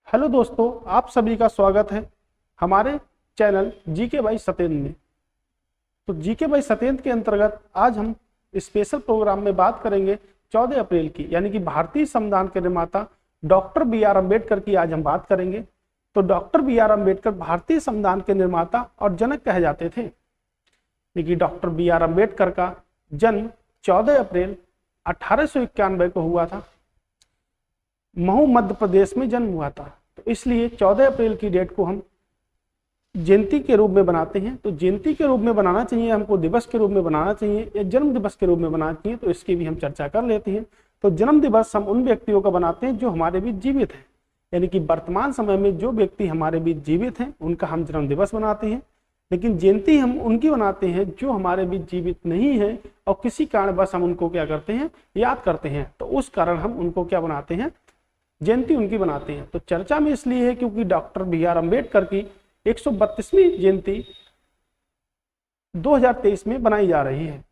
Hello दोस्तों, आप सभी का स्वागत है हमारे चैनल जीके बाई सत्येंद्र में। तो जीके बाई सत्येंद्र के अंतर्गत आज हम स्पेशल प्रोग्राम में बात करेंगे 14 अप्रैल की, यानी कि भारतीय संविधान के निर्माता डॉक्टर बी आर अम्बेडकर की आज हम बात करेंगे। तो डॉक्टर बी आर अम्बेडकर भारतीय संविधान के निर्माता और जनक कहे जाते थे। लेकिन डॉक्टर बी आर अम्बेडकर का जन्म 14 अप्रैल 1891 को हुआ था। महू मध्य प्रदेश में जन्म हुआ था, तो इसलिए 14 अप्रैल की डेट को हम जयंती के रूप में बनाते हैं। तो जयंती के रूप में बनाना चाहिए हमको, दिवस के रूप में बनाना चाहिए या जन्म दिवस के रूप में बनाना चाहिए, तो इसकी भी हम चर्चा कर लेते हैं। तो जन्म दिवस हम उन व्यक्तियों का बनाते हैं जो हमारे बीच जीवित हैं, यानी कि वर्तमान समय में जो व्यक्ति हमारे बीच जीवित हैं उनका हम जन्म दिवस बनाते हैं। लेकिन जयंती हम उनकी बनाते हैं जो हमारे बीच जीवित नहीं है और किसी कारणवश हम उनको क्या करते हैं, याद करते हैं, तो उस कारण हम उनको क्या बनाते हैं, जयंती उनकी बनाते हैं। तो चर्चा में इसलिए है क्योंकि डॉक्टर बी आर अम्बेडकर की 132वीं जयंती 2023 में बनाई जा रही है।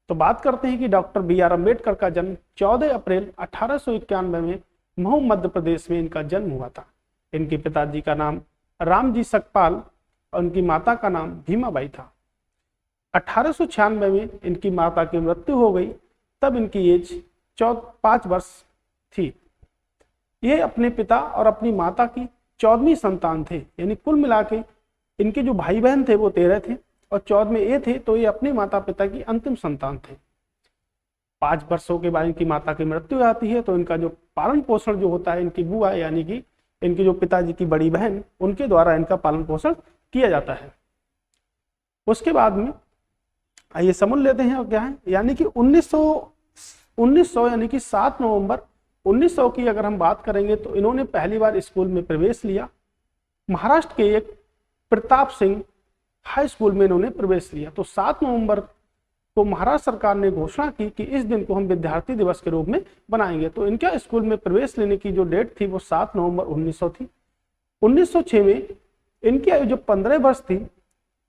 तो बात करते हैं कि डॉक्टर बी आर अम्बेडकर का जन्म 14 अप्रैल 1891 में महू मध्य प्रदेश में इनका जन्म हुआ था। इनके पिताजी का नाम रामजी सकपाल और उनकी माता का नाम भीमाबाई था। 1896 में इनकी माता की मृत्यु हो गई, तब इनकी एज 5 वर्ष थी। ये अपने पिता और अपनी माता की 14वीं संतान थे, यानी कुल मिला के इनके जो भाई बहन थे वो 13 थे और 14वें ये थे, तो ये अपने माता पिता की अंतिम संतान थे। 5 वर्षों के बाद इनकी माता की मृत्यु आती है, तो इनका जो पालन पोषण जो होता है इनकी बुआ यानी कि इनके जो पिताजी की बड़ी बहन, उनके द्वारा इनका पालन पोषण किया जाता है। उसके बाद में आइए समझ लेते हैं और क्या है, यानी कि 1900 यानी कि 7 नवंबर 1900 की अगर हम बात करेंगे तो इन्होंने पहली बार स्कूल में प्रवेश लिया। महाराष्ट्र के एक प्रताप सिंह हाई स्कूल में इन्होंने प्रवेश लिया। तो 7 नवंबर को महाराष्ट्र सरकार ने घोषणा की कि इस दिन को हम विद्यार्थी दिवस के रूप में बनाएंगे। तो इनका स्कूल में प्रवेश लेने की जो डेट थी वो 7 नवंबर 1900 थी। 1906 में इनकी आयु जब 15 वर्ष थी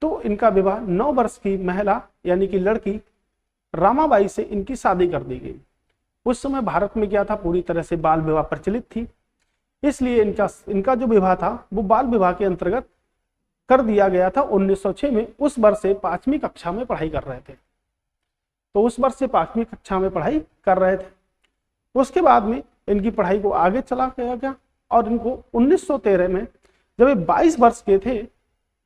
तो इनका विवाह 9 वर्ष की महिला यानी कि लड़की रामाबाई से इनकी शादी कर दी गई। उस समय भारत में क्या था, पूरी तरह से बाल विवाह प्रचलित थी, इसलिए इनका जो विवाह था वो बाल विवाह के अंतर्गत कर दिया गया था 1906 में। उस वर्ष से 5वीं कक्षा में पढ़ाई कर रहे थे, तो उस वर्ष से 5वीं कक्षा में पढ़ाई कर रहे थे। उसके बाद में इनकी पढ़ाई को आगे चला गया और इनको 1913 में जब ये 22 वर्ष के थे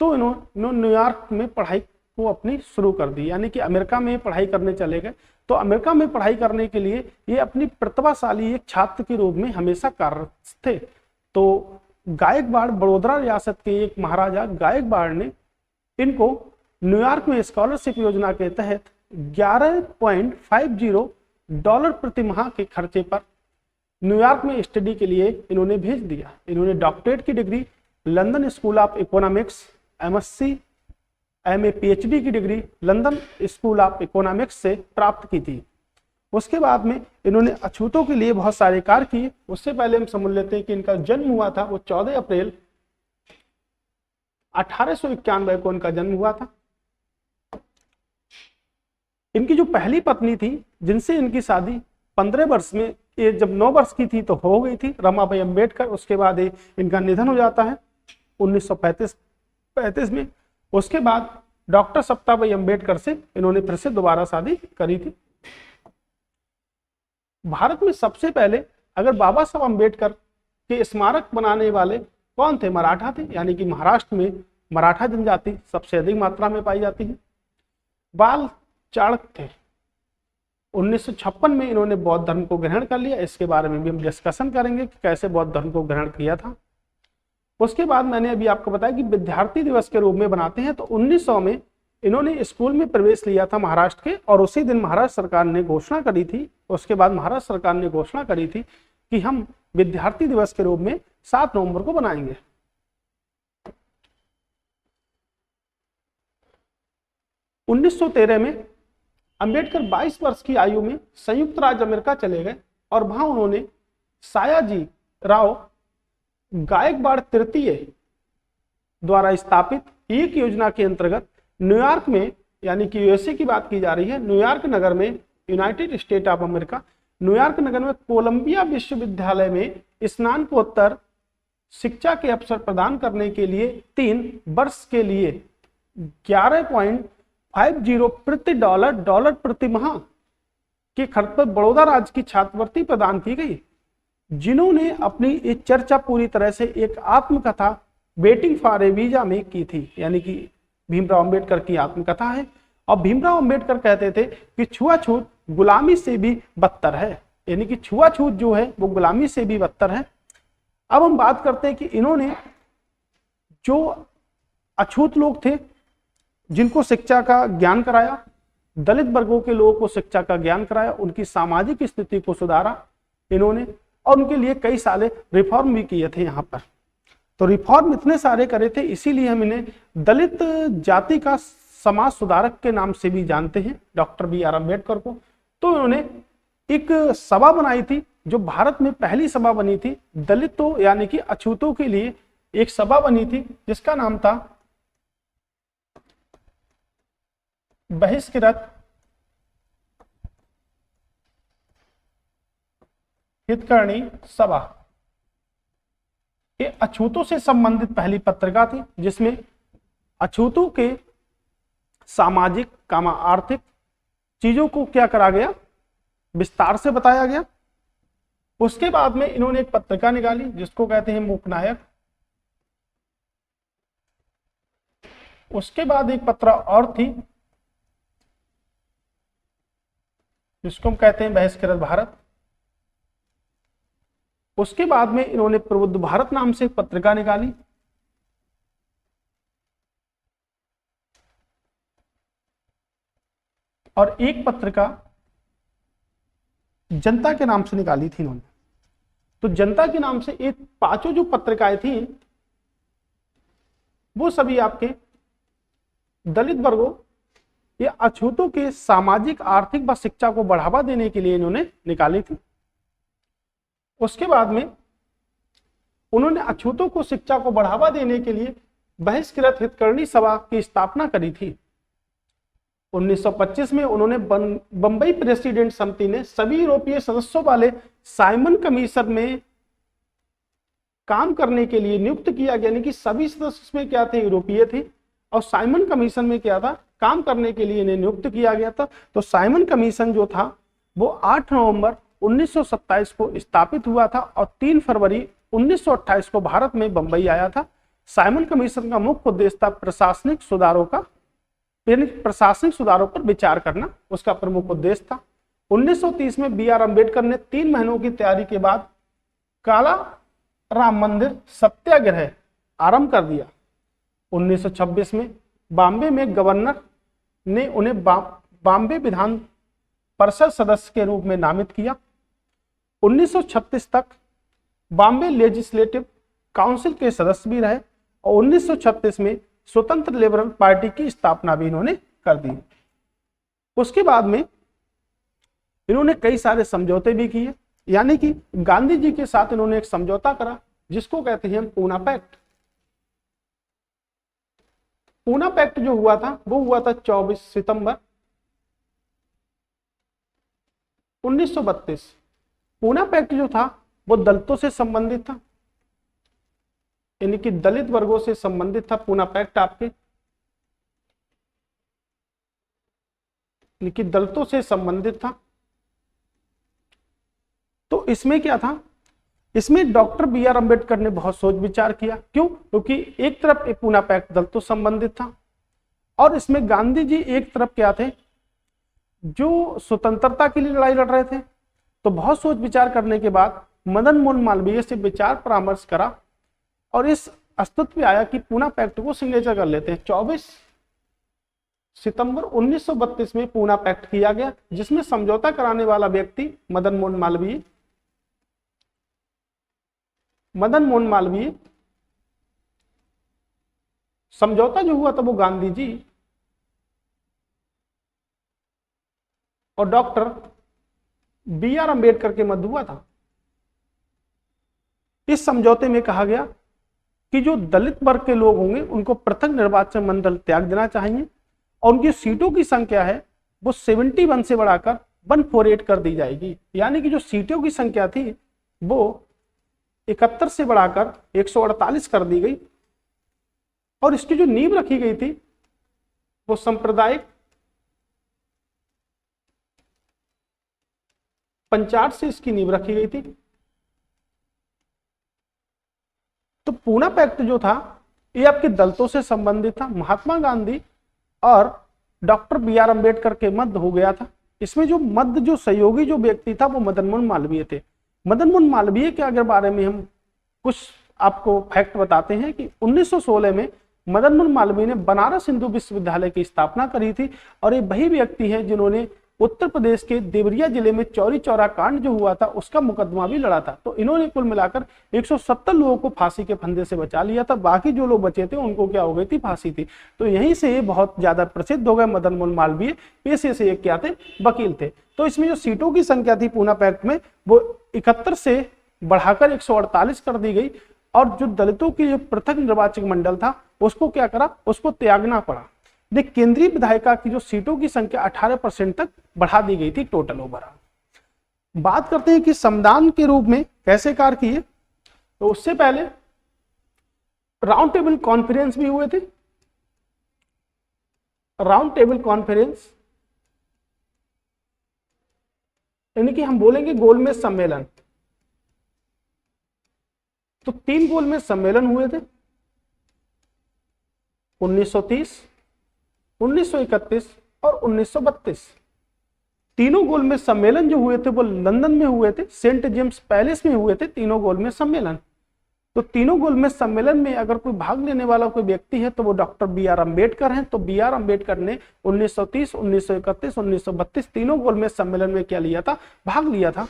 तो इन्होंने न्यूयॉर्क में पढ़ाई को अपनी शुरू कर दी, यानी कि अमेरिका में पढ़ाई करने चले गए। तो अमेरिका में पढ़ाई करने के लिए ये अपनी प्रतिभाशाली एक छात्र के रूप में हमेशा कार्यरत थे। तो गायकवाड़, बड़ौदा रियासत के एक महाराजा गायकवाड़ ने इनको न्यूयॉर्क में स्कॉलरशिप योजना के तहत $11.50 प्रति माह के खर्चे पर न्यूयॉर्क में स्टडी के लिए इन्होंने भेज दिया। इन्होंने डॉक्टरेट की degree London school of economics, MSc MA PhD की degree London school of economics से प्राप्त की थी। उसके बाद में इन्होंने अछूतों के लिए बहुत सारे कार्य किए। उससे पहले हम समझ लेते हैं कि इनका जन्म हुआ था वो 14 अप्रैल 1891 को इनका जन्म हुआ था। इनकी जो पहली पत्नी थी जिनसे इनकी शादी 15 वर्ष में, ये जब 9 वर्ष की थी तो हो गई थी, रमाबाई अम्बेडकर। उसके बाद इनका निधन हो जाता है 1935 में। उसके बाद डॉक्टर सप्ताबाई अम्बेडकर से इन्होंने फिर से दोबारा शादी करी थी। भारत में सबसे पहले अगर बाबा साहब अम्बेडकर के स्मारक बनाने वाले कौन थे, मराठा थे, यानी कि महाराष्ट्र में मराठा जनजाति सबसे अधिक मात्रा में पाई जाती है। बाल चाणक्य थे। 1956 में इन्होंने बौद्ध धर्म को ग्रहण कर लिया। इसके बारे में भी हम डिस्कशन करेंगे कि कैसे बौद्ध धर्म को ग्रहण किया था। उसके बाद मैंने अभी आपको बताया कि विद्यार्थी दिवस के रूप में बनाते हैं। तो 1900 में इन्होंने स्कूल में प्रवेश लिया था महाराष्ट्र के, और उसी दिन महाराष्ट्र सरकार ने घोषणा करी थी। उसके बाद महाराष्ट्र सरकार ने घोषणा करी थी कि हम विद्यार्थी दिवस के रूप में 7 नवंबर को बनाएंगे। उन्नीस सौ 13 में अंबेडकर 22 वर्ष की आयु में संयुक्त राज्य अमेरिका चले गए और वहां उन्होंने सयाजी राव गायकवाड़ तृतीय द्वारा स्थापित एक योजना के अंतर्गत न्यूयॉर्क में, यानी कि यूएसए की बात की जा रही है, न्यूयॉर्क नगर में, United States of America, New York नगर में कोलंबिया विश्वविद्यालय में स्नातकोत्तर शिक्षा के अवसर प्रदान करने के लिए 3 वर्ष के लिए 11.50 प्रति डॉलर प्रति माह के खर्च पर बड़ौदा राज्य की छात्रवृत्ति प्रदान की गई, जिन्होंने अपनी ये चर्चा पूरी तरह से एक आत्मकथा वेटिंग फॉर ए वीजा में की थी। यानी कि भीमराव अंबेडकर की आत्मकथा है और भीमराव अंबेडकर कहते थे कि छुआछूत गुलामी से भी बदतर है, यानी कि छुआछूत जो है वो गुलामी से भी बदतर है। अब हम बात करते हैं कि इन्होंने जो अछूत लोग थे जिनको शिक्षा का ज्ञान कराया, दलित वर्गों के लोगों को शिक्षा का ज्ञान कराया, उनकी सामाजिक स्थिति को सुधारा इन्होंने, और उनके लिए कई सारे रिफॉर्म भी किए थे। यहाँ पर तो रिफॉर्म इतने सारे करे थे, इसीलिए हम इन्हें दलित जाति का समाज सुधारक के नाम से भी जानते हैं, डॉक्टर BR अम्बेडकर को। तो उन्होंने एक सभा बनाई थी जो भारत में पहली सभा बनी थी दलितों यानी कि अछूतों के लिए, एक सभा बनी थी जिसका नाम था बहिष्कृत हितकर्णी सभा। ये अछूतों से संबंधित पहली पत्रिका थी जिसमें अछूतों के सामाजिक आर्थिक चीजों को क्या करा गया, विस्तार से बताया गया। उसके बाद में इन्होंने एक पत्रिका निकाली जिसको कहते हैं मूकनायक। उसके बाद एक पत्रिका और थी जिसको हम कहते हैं बहिष्कृत भारत। उसके बाद में इन्होंने प्रबुद्ध भारत नाम से एक पत्रिका निकाली। और एक पत्रिका जनता के नाम से निकाली थी इन्होंने। तो जनता के नाम से ये पांचों जो पत्रिकाएं थी वो सभी आपके दलित वर्गों या अछूतों के सामाजिक आर्थिक व शिक्षा को बढ़ावा देने के लिए इन्होंने निकाली थी। उसके बाद में उन्होंने अछूतों को शिक्षा को बढ़ावा देने के लिए बहिष्कृत हितकर्णी सभा की स्थापना करी थी। 1925 में उन्होंने बंबई प्रेसिडेंट समिति ने सभी यूरोपीय सदस्यों वाले साइमन कमीशन में काम करने के लिए नियुक्त किया गया, यानी कि सभी सदस्य में क्या थे, यूरोपीय थे, और साइमन कमीशन में क्या था, काम करने के लिए इन्हें नियुक्त किया गया था। तो साइमन कमीशन जो था वो 8 नवंबर 1927 को स्थापित हुआ था और 3 फरवरी 1928 को भारत में बंबई आया था। साइमन कमीशन का मुख्य उद्देश्य था प्रशासनिक सुधारों पर विचार करना, उसका प्रमुख उद्देश्य था। 1930 में BR अम्बेडकर ने 3 महीनों की तैयारी के बाद काला राम मंदिर सत्याग्रह आरंभ कर दिया। 1926 में बॉम्बे में गवर्नर ने उन्हें बॉम्बे विधान परिषद सदस्य के रूप में नामित किया। 1936 तक बॉम्बे लेजिस्लेटिव काउंसिल के सदस्य भी रहे और 1936 में स्वतंत्र लिबरल पार्टी की स्थापना भी इन्होंने कर दी। उसके बाद में इन्होंने कई सारे समझौते भी किए, यानी कि गांधी जी के साथ इन्होंने एक समझौता करा जिसको कहते हैं पूना पैक्ट। पूना पैक्ट जो हुआ था वो हुआ था 24 सितंबर 1932। पूना पैक्ट जो था वो दलितों से संबंधित था, यानी कि दलित वर्गों से संबंधित था पूना पैक्ट आपके, यानी कि दलितों से संबंधित था। तो इसमें क्या था, इसमें डॉक्टर BR अम्बेडकर ने बहुत सोच विचार किया। क्यों? क्योंकि एक तरफ एक पूना पैक्ट दलितों संबंधित था और इसमें गांधी जी एक तरफ क्या थे, जो स्वतंत्रता के लिए लड़ाई लड़ रहे थे। तो बहुत सोच विचार करने के बाद मदन मोहन मालवीय से विचार परामर्श करा और इस अस्तित्व में आया कि पूना पैक्ट को सिग्नेचर कर लेते हैं। 24 सितंबर 1932 में पूना पैक्ट किया गया जिसमें समझौता कराने वाला व्यक्ति मदन मोहन मालवीय। समझौता जो हुआ था वो गांधी जी और डॉक्टर BR अम्बेडकर के मध्य हुआ था। इस समझौते में कहा गया कि जो दलित वर्ग के लोग होंगे उनको पृथक निर्वाचन मंडल त्याग देना चाहिए और उनकी सीटों की संख्या है वो 71 से बढ़ाकर 148 कर दी जाएगी। यानी कि जो सीटों की संख्या थी वो 71 से बढ़ाकर 148 कर दी गई और इसकी जो नींव रखी गई थी वो सांप्रदायिक पंचायत से इसकी नींव रखी गई थी। तो पूना पैक्ट जो था ये आपके दलितों से संबंधित था। महात्मा गांधी और डॉक्टर बी.आर. अम्बेडकर के मध्य हो गया था। इसमें जो मध्य जो सहयोगी जो व्यक्ति था वो मदन मोहन मालवीय थे। मदन मोहन मालवीय के अगर बारे में हम कुछ आपको फैक्ट बताते हैं कि 1916 में मदन मोहन मालवीय ने बनारस हिंदू विश्वविद्यालय की स्थापना करी थी और ये वही व्यक्ति है जिन्होंने उत्तर प्रदेश के देवरिया जिले में चौरी चौरा कांड जो हुआ था उसका मुकदमा भी लड़ा था। तो इन्होंने कुल मिलाकर 170 लोगों को फांसी के फंदे से बचा लिया था। बाकी जो लोग बचे थे उनको क्या हो गई थी, फांसी थी। तो यहीं से ये बहुत ज्यादा प्रसिद्ध हो गए मदन मोहन मालवीय। पेशे से ये क्या थे, वकील थे। तो इसमें जो सीटों की संख्या थी पूना पैक्ट में वो 71 से बढ़ाकर 148 कर दी गई और जो दलितों की जो पृथक निर्वाचक मंडल था उसको क्या करा, उसको त्यागना पड़ा। देख, केंद्रीय विधायिका की जो सीटों की संख्या 18% तक बढ़ा दी गई थी टोटल ओवरऑल। बात करते हैं कि संविधान के रूप में कैसे कार्य किए। तो उससे पहले राउंड टेबल कॉन्फ्रेंस भी हुए थे। राउंड टेबल कॉन्फ्रेंस यानी कि हम बोलेंगे गोलमेज सम्मेलन। तो 3 गोलमेज सम्मेलन हुए थे 1930, 1931 और 1932। तीनों गोलमेज सम्मेलन जो हुए थे वो लंदन में हुए थे, सेंट जेम्स पैलेस में हुए थे तीनों गोलमेज सम्मेलन। तो तीनों गोलमेज सम्मेलन में अगर कोई भाग लेने वाला कोई व्यक्ति है तो वो डॉक्टर बी.आर. अम्बेडकर हैं। तो बी.आर. अम्बेडकर ने 1930, 1931, 1932 तीनों गोलमेज सम्मेलन में क्या लिया था, भाग लिया था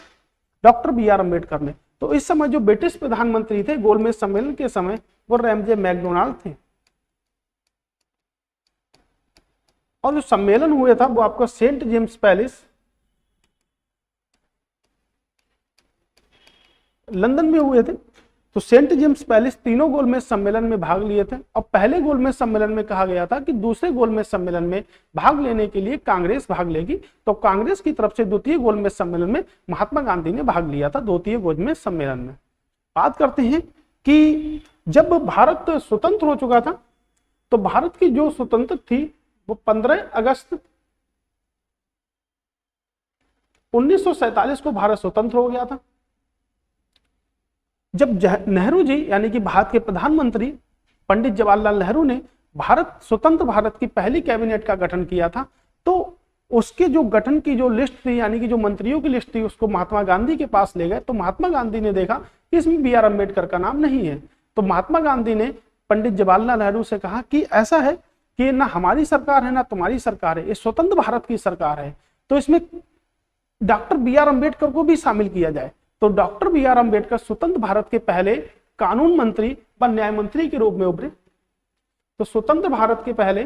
डॉक्टर बी.आर. अम्बेडकर ने। तो इस समय जो ब्रिटिश प्रधानमंत्री थे गोलमेज सम्मेलन के समय वो रैमजे मैकडोनाल्ड थे। और जो सम्मेलन हुआ था वो आपका सेंट जेम्स पैलेस लंदन में हुए थे। तो सेंट जेम्स पैलेस तीनों गोलमेज सम्मेलन में भाग लिए थे। और पहले गोलमेज सम्मेलन में कहा गया था कि दूसरे गोलमेज सम्मेलन में भाग लेने के लिए कांग्रेस भाग लेगी। तो कांग्रेस की तरफ से द्वितीय गोलमेज सम्मेलन में महात्मा गांधी ने भाग लिया था, द्वितीय गोलमेज सम्मेलन में। बात करते हैं कि जब भारत स्वतंत्र हो चुका था तो भारत की जो स्वतंत्र थी वो 15 अगस्त 1947 को भारत स्वतंत्र हो गया था। जब नेहरू जी यानी कि भारत के प्रधानमंत्री पंडित जवाहरलाल नेहरू ने स्वतंत्र भारत की पहली कैबिनेट का गठन किया था तो उसके जो गठन की जो लिस्ट थी यानी कि जो मंत्रियों की लिस्ट थी उसको महात्मा गांधी के पास ले गए। तो महात्मा गांधी ने देखा कि इसमें बी.आर. अम्बेडकर का नाम नहीं है। तो महात्मा गांधी ने पंडित जवाहरलाल नेहरू से कहा कि ऐसा है कि ना हमारी सरकार है ना तुम्हारी सरकार है, ये स्वतंत्र भारत की सरकार है, तो इसमें डॉक्टर बी.आर. अम्बेडकर को भी शामिल किया जाए। तो डॉक्टर बी.आर. अम्बेडकर स्वतंत्र भारत के पहले कानून मंत्री व न्याय मंत्री के रूप में उभरे। तो स्वतंत्र भारत के पहले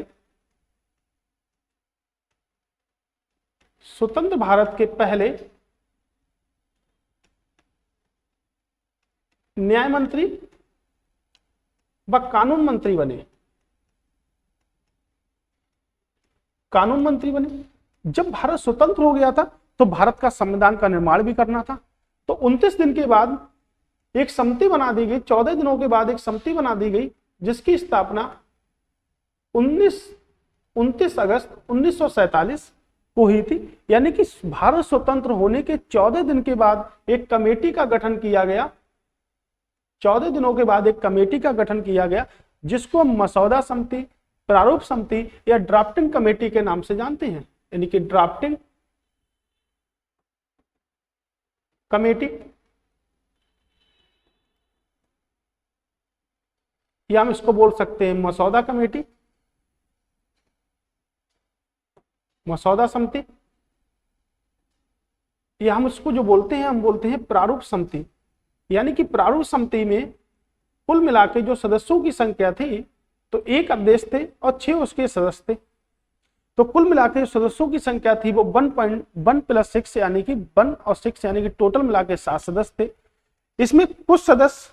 न्याय मंत्री व कानून मंत्री बने। जब भारत स्वतंत्र हो गया था तो भारत का संविधान का निर्माण भी करना था। तो 29 दिन के बाद एक समिति बना दी गई, 14 दिनों के बाद एक समिति बना दी गई जिसकी स्थापना 29 अगस्त 1947 को हुई थी। यानी कि भारत स्वतंत्र होने के 14 दिन के बाद एक कमेटी का गठन किया गया। 14 दिनों के बाद एक कमेटी का गठन किया गया जिसको हम मसौदा समिति, प्रारूप समिति या ड्राफ्टिंग कमेटी के नाम से जानते हैं। यानी कि ड्राफ्टिंग कमेटी या हम इसको बोल सकते हैं मसौदा कमेटी, मसौदा समिति, या हम इसको जो बोलते हैं हम बोलते हैं प्रारूप समिति। यानी कि प्रारूप समिति में कुल मिला के जो सदस्यों की संख्या थी तो 1 अध्यक्ष थे और 6 उसके सदस्य थे। तो कुल मिला के सदस्यों की संख्या थी वो 1 + 6 यानी कि 1 और 6 यानी कि टोटल मिला के 7 सदस्य थे। इसमें कुछ सदस्य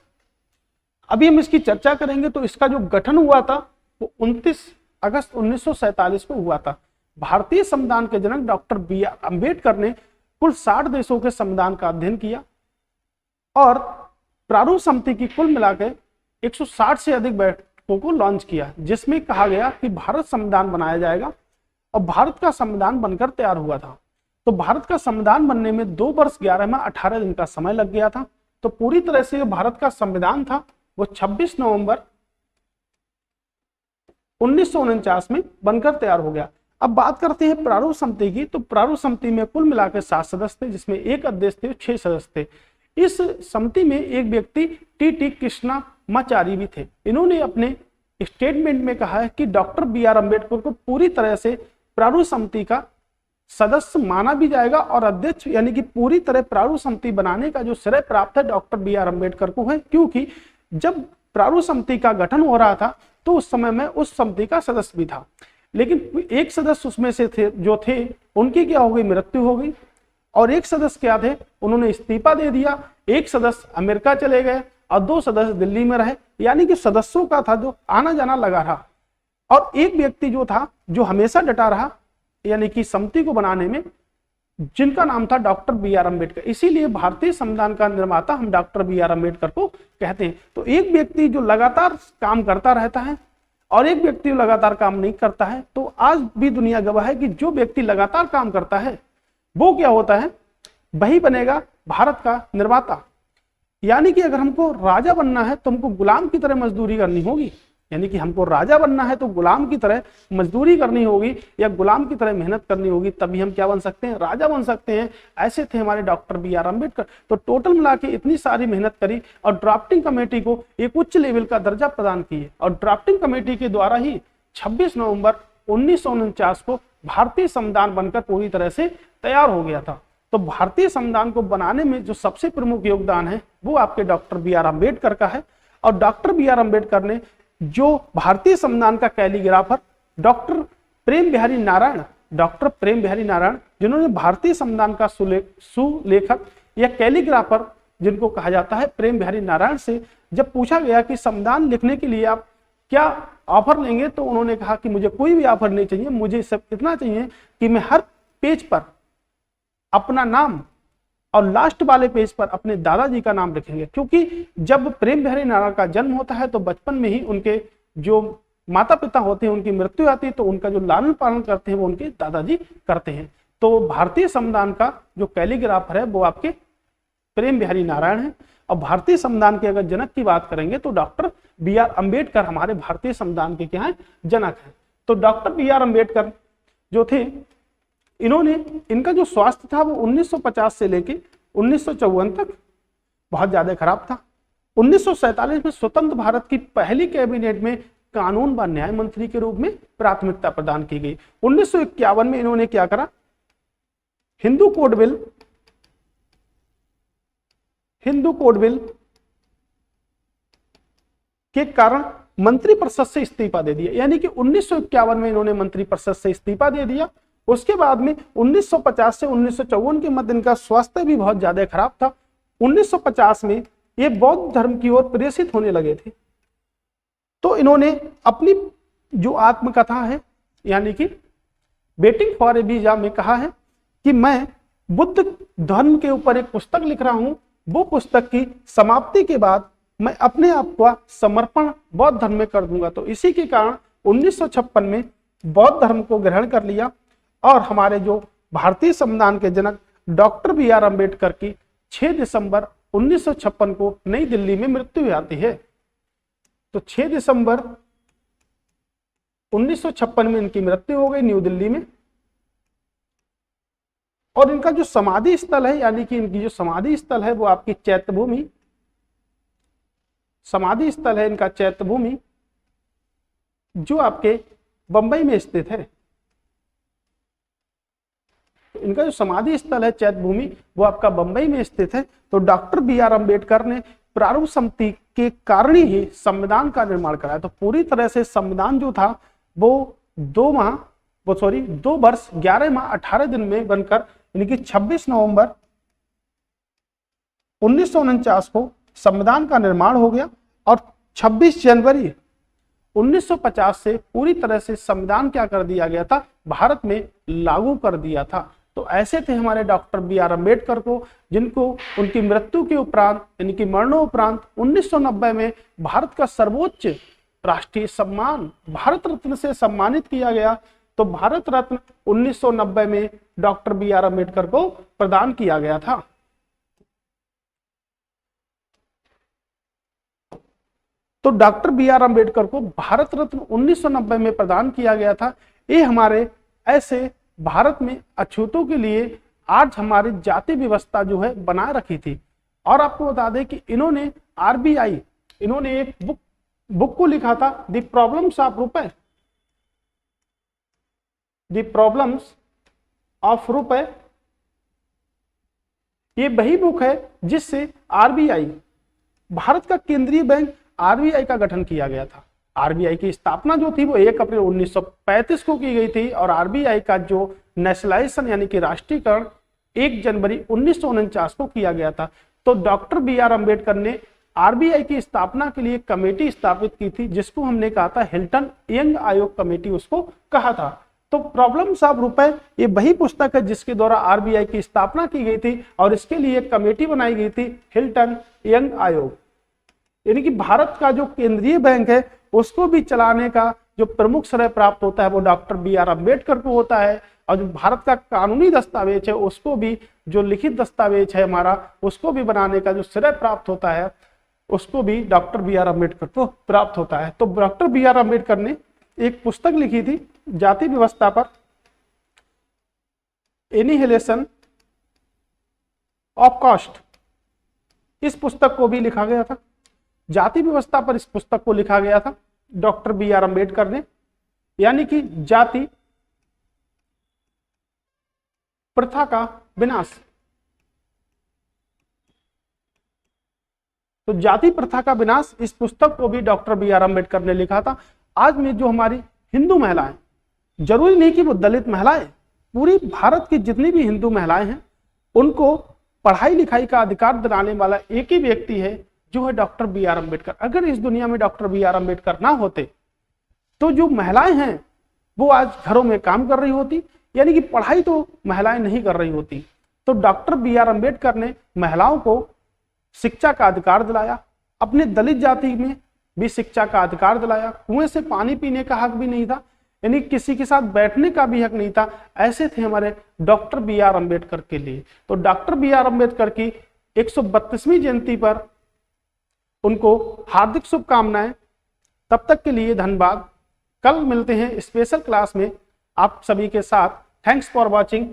अभी हम इसकी चर्चा करेंगे। तो इसका जो गठन हुआ था वो 29 अगस्त 1947 को हुआ था। भारतीय संविधान के जनक डॉक्टर बी.आर. अम्बेडकर ने कुल 60 देशों के संविधान का अध्ययन किया और प्रारूप समिति की कुल मिलाकर 160 से अधिक बैठकों को लॉन्च किया, जिसमें कहा गया कि भारत संविधान बनाया जाएगा। और भारत का संविधान बनकर तैयार हुआ था। तो भारत का संविधान बनने में 2 वर्ष 11 माह 18 दिन का समय लग गया था। तो पूरी तरह से जो भारत का संविधान था वो 26 नवंबर 1949 में बनकर तैयार हो गया। अब बात करते हैं प्रारूप समिति की। तो प्रारूप समिति में कुल मिलाकर 7 सदस्य थे, जिसमें एक अध्यक्ष थे, 6 सदस्य थे। इस समिति में एक व्यक्ति टी कृष्णामाचारी भी थे। इन्होंने अपने स्टेटमेंट में कहा है कि डॉक्टर बी.आर. अम्बेडकर को पूरी तरह से प्रारूप समिति का सदस्य माना भी जाएगा और अध्यक्ष, यानी कि पूरी तरह प्रारूप समिति बनाने का जो श्रेय प्राप्त है डॉक्टर बी.आर. अम्बेडकर को है, क्योंकि जब प्रारूप समिति का गठन हो रहा था तो उस समय में उस समिति का सदस्य भी था, लेकिन एक सदस्य उसमें से थे उनकी क्या हो गई, मृत्यु हो गई। और एक सदस्य क्या थे, उन्होंने इस्तीफा दे दिया। एक सदस्य अमेरिका चले गए और 2 सदस्य दिल्ली में रहे, यानी कि सदस्यों का था जो आना जाना लगा रहा। और एक व्यक्ति जो था जो हमेशा डटा रहा, यानी कि समिति को बनाने में, जिनका नाम था डॉक्टर बी.आर. अम्बेडकर। इसीलिए भारतीय संविधान का निर्माता हम डॉक्टर बी.आर. अम्बेडकर को कहते हैं। तो एक व्यक्ति जो लगातार काम करता रहता है और एक व्यक्ति लगातार काम नहीं करता है, तो आज भी दुनिया गवाह है कि जो व्यक्ति लगातार काम करता है वो क्या होता है, वही बनेगा भारत का निर्माता। यानी कि अगर हमको राजा बनना है तो हमको गुलाम की तरह मजदूरी करनी होगी, यानी कि हमको राजा बनना है तो गुलाम की तरह मजदूरी करनी होगी या गुलाम की तरह मेहनत करनी होगी, तभी हम क्या बन सकते हैं, राजा बन सकते हैं। ऐसे थे हमारे डॉक्टर बी.आर. अम्बेडकर। तो टोटल मिला के इतनी सारी मेहनत करी और ड्राफ्टिंग कमेटी को एक उच्च लेवल का दर्जा प्रदान किए, और ड्राफ्टिंग कमेटी के द्वारा ही 26 नवंबर 1949 को भारतीय संविधान बनकर पूरी तरह से तैयार हो गया था। तो भारतीय संविधान को बनाने में जो सबसे प्रमुख योगदान है वो आपके डॉक्टर बी.आर. अम्बेडकर का है। और डॉक्टर बी.आर. अम्बेडकर ने जो भारतीय संविधान का कैलीग्राफर डॉक्टर प्रेम बिहारी नारायण, जिन्होंने भारतीय संविधान का सुलेखक या कैलीग्राफर जिनको कहा जाता है, प्रेम बिहारी नारायण से जब पूछा गया कि संविधान लिखने के लिए आप क्या ऑफर लेंगे, तो उन्होंने कहा कि मुझे कोई भी ऑफर नहीं चाहिए, मुझे सब इतना चाहिए कि मैं हर पेज पर अपना नाम और लास्ट वाले पेज पर अपने दादाजी का नाम लिखेंगे। क्योंकि जब प्रेम बिहारी नारायण का जन्म होता है तो बचपन में ही उनके जो माता पिता होते हैं उनकी मृत्यु आती है, तो उनका जो लालन पालन करते हैं वो उनके दादाजी करते हैं। तो भारतीय संविधान का जो कैलीग्राफर है वो आपके प्रेम बिहारी नारायण है। और भारतीय संविधान के अगर जनक की बात करेंगे तो डॉक्टर बी.आर. अम्बेडकर हमारे भारतीय संविधान के क्या है, जनक है। तो डॉक्टर बी.आर. अम्बेडकर जो थे, इनका जो स्वास्थ्य था वो 1950 से लेके 1954 तक बहुत ज्यादा खराब था। 1947 में स्वतंत्र भारत की पहली कैबिनेट में कानून व न्याय मंत्री के रूप में प्राथमिकता प्रदान की गई। 1951 में इन्होंने क्या करा, हिंदू कोड बिल के कारण मंत्रिपरिषद से इस्तीफा दे दिया। यानी कि 1951 में इन्होंने मंत्रिपरिषद से इस्तीफा दे दिया। उसके बाद में 1950 से 1954 के मध्य इनका स्वास्थ्य भी बहुत ज्यादा खराब था। 1950 में ये बौद्ध धर्म की ओर प्रेषित होने लगे थे। तो इन्होंने अपनी जो आत्मकथा है, यानी कि वेटिंग फॉर ए वीजा में कहा है कि मैं बुद्ध धर्म के ऊपर एक पुस्तक लिख रहा हूं, वो पुस्तक की समाप्ति के बाद मैं अपने आप का समर्पण बौद्ध धर्म में कर दूंगा। तो इसी के कारण 1956 में बौद्ध धर्म को ग्रहण कर लिया। और हमारे जो भारतीय संविधान के जनक डॉक्टर बी.आर. अम्बेडकर की 6 दिसंबर 1956 को नई दिल्ली में मृत्यु आती है। तो 6 दिसंबर 1956 में इनकी मृत्यु हो गई न्यू दिल्ली में। और इनका जो समाधि स्थल है, यानी कि इनकी जो समाधि स्थल है वो आपकी चैत्यभूमि समाधि स्थल है इनका चैत्यभूमि, जो आपके बंबई में स्थित है। इनका जो समाधि स्थल है चैत्यभूमि वो आपका बंबई में स्थित है। तो डॉक्टर बी.आर. अम्बेडकर ने प्रारूप समिति के कारण ही संविधान का निर्माण कराया। तो पूरी तरह से संविधान जो था वो 2 वर्ष 11 माह 18 दिन में बनकर, यानी कि 26 नवंबर 1949 को संविधान का निर्माण हो गया। और 26 जनवरी 1950 से पूरी तरह से संविधान क्या कर दिया गया था, भारत में लागू कर दिया था। तो ऐसे थे हमारे डॉक्टर बी आर अम्बेडकर को, जिनको उनकी मृत्यु के उपरांत यानी कि मरणोपरांत 1990 में भारत का सर्वोच्च राष्ट्रीय सम्मान भारत रत्न से सम्मानित किया गया। तो भारत रत्न 1990 में डॉक्टर बी आर अम्बेडकर को प्रदान किया गया था। तो डॉक्टर बी आर अम्बेडकर को भारत रत्न 1990 में प्रदान किया गया था। ये हमारे ऐसे भारत में अछूतों के लिए आज हमारी जाति व्यवस्था जो है बना रखी थी। और आपको बता दें कि इन्होंने आरबीआई, इन्होंने एक बुक को लिखा था, द प्रॉब्लम्स ऑफ रुपए, द प्रॉब्लम्स ऑफ रुपए। ये वही बुक है जिससे आरबीआई, भारत का केंद्रीय बैंक आरबीआई का गठन किया गया था। आरबीआई की स्थापना जो थी वो 1 अप्रैल 1935 को की गई थी और आरबीआई का जो नेशनलाइजेशन यानी कि राष्ट्रीयकरण 1 जनवरी 1949 को किया गया था। तो डॉक्टर बी आर अम्बेडकर ने आरबीआई की स्थापना के लिए कमेटी स्थापित की थी, जिसको हमने कहा था हिल्टन यंग आयोग कमेटी उसको कहा था। तो प्रॉब्लम्स ऑफ रुपए ये वही पुस्तक है जिसके द्वारा आरबीआई की स्थापना की गई थी और इसके लिए एक कमेटी बनाई गई थी, हिल्टन यंग आयोग। यानी कि भारत का जो केंद्रीय बैंक है उसको भी चलाने का जो प्रमुख श्रेय प्राप्त होता है वो डॉक्टर बी आर अम्बेडकर को होता है। और जो भारत का कानूनी दस्तावेज है उसको भी, जो लिखित दस्तावेज है हमारा, उसको भी बनाने का जो श्रेय प्राप्त होता है उसको भी डॉक्टर बी आर अम्बेडकर को प्राप्त होता है। तो डॉक्टर बी आर अम्बेडकर ने एक पुस्तक लिखी थी जाति व्यवस्था पर, एनिहिलेशन ऑफ कास्ट। इस पुस्तक को भी लिखा गया था, जाति व्यवस्था पर इस पुस्तक को लिखा गया था डॉक्टर बी आर अम्बेडकर ने। यानी कि जाति प्रथा का विनाश। तो जाति प्रथा का विनाश, इस पुस्तक को भी डॉक्टर बी आर अम्बेडकर ने लिखा था। आज में जो हमारी हिंदू महिलाएं, जरूरी नहीं कि वो दलित महिलाएं, पूरी भारत की जितनी भी हिंदू महिलाएं हैं उनको पढ़ाई लिखाई का अधिकार दिलाने वाला एक ही व्यक्ति है जो है डॉक्टर बी आर अम्बेडकर। अगर इस दुनिया में डॉक्टर बी आर अम्बेडकर ना होते तो जो महिलाएं हैं वो आज घरों में काम कर रही होती, यानी कि पढ़ाई तो महिलाएं नहीं कर रही होती। तो डॉक्टर बी आर अम्बेडकर ने महिलाओं को शिक्षा का अधिकार दिलाया, अपने दलित जाति में भी शिक्षा का अधिकार दिलाया। कुएं से पानी पीने का हक भी नहीं था, यानी किसी के साथ बैठने का भी हक नहीं था। ऐसे थे हमारे डॉक्टर बी आर अम्बेडकर के लिए। तो डॉक्टर बी आर अम्बेडकर की 132वीं जयंती पर उनको हार्दिक शुभकामनाएं। तब तक के लिए धन्यवाद। कल मिलते हैं स्पेशल क्लास में आप सभी के साथ। Thanks for watching.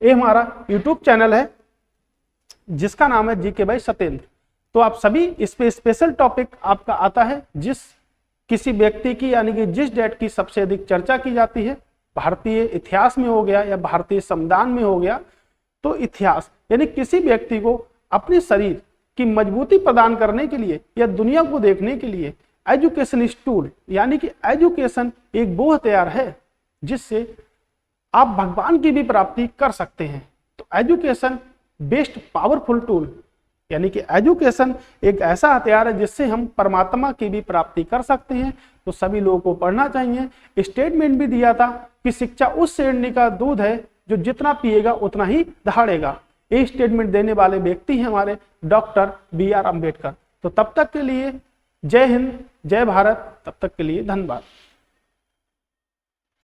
ये हमारा यूट्यूब चैनल है जिसका नाम है जीके बाय सत्येंद्र। तो आप सभी इस पे स्पेशल टॉपिक आपका आता है, जिस किसी व्यक्ति की यानी कि जिस डेट की सबसे अधिक चर्चा की जाती है, भारतीय इतिहास में हो गया या भारतीय संविधान में हो गया। तो इतिहास यानी किसी व्यक्ति को अपने शरीर की मजबूती प्रदान करने के लिए या दुनिया को देखने के लिए एजुकेशन इज टूल, यानी कि एजुकेशन एक वो हथियार है जिससे आप भगवान की भी प्राप्ति कर सकते हैं। तो एजुकेशन बेस्ट पावरफुल टूल, यानी कि एजुकेशन एक ऐसा हथियार है जिससे हम परमात्मा की भी प्राप्ति कर सकते हैं। तो सभी लोगों को पढ़ना चाहिए। स्टेटमेंट भी दिया था कि शिक्षा उस श्रेणी का दूध है जो जितना पिएगा उतना ही दहाड़ेगा। ये स्टेटमेंट देने वाले व्यक्ति हैं हमारे डॉक्टर बी आर अम्बेडकर। तो तब तक के लिए जय हिंद, जय भारत। तब तक के लिए धन्यवाद।